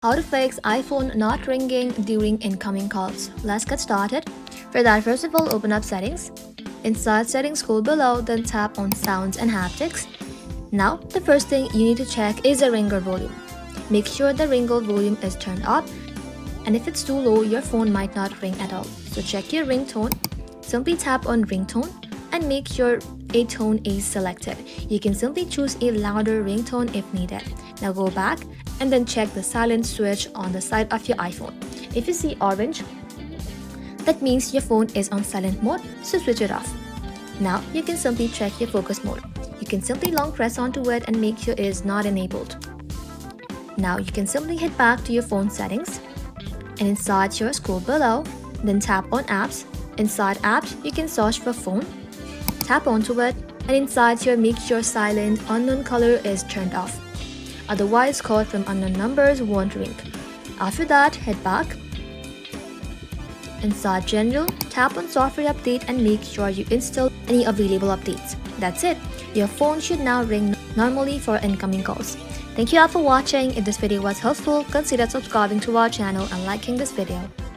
How to fix iPhone not ringing during incoming calls. Let's get started. For that, first of all, open up Settings. Inside Settings, scroll below, then tap on Sounds and Haptics. Now, the first thing you need to check is the ringer volume. Make sure the ringer volume is turned up, and if it's too low, your phone might not ring at all. So check your ringtone. Simply tap on Ringtone and make sure a tone is selected. You can simply choose a louder ringtone if needed. Now go back and then check the silent switch on the side of your iPhone. If you see orange, that means your phone is on silent mode, so switch it off. Now you can simply check your focus mode. You can simply long press onto it and make sure it is not enabled. Now you can simply head back to your phone settings, and inside here scroll below, then tap on Apps. Inside Apps, you can search for Phone. Tap onto it, and inside here make sure Silent Unknown Color is turned off. Otherwise, calls from unknown numbers won't ring. After that, head back. Inside General, tap on Software Update and make sure you install any available updates. That's it. Your phone should now ring normally for incoming calls. Thank you all for watching. If this video was helpful, consider subscribing to our channel and liking this video.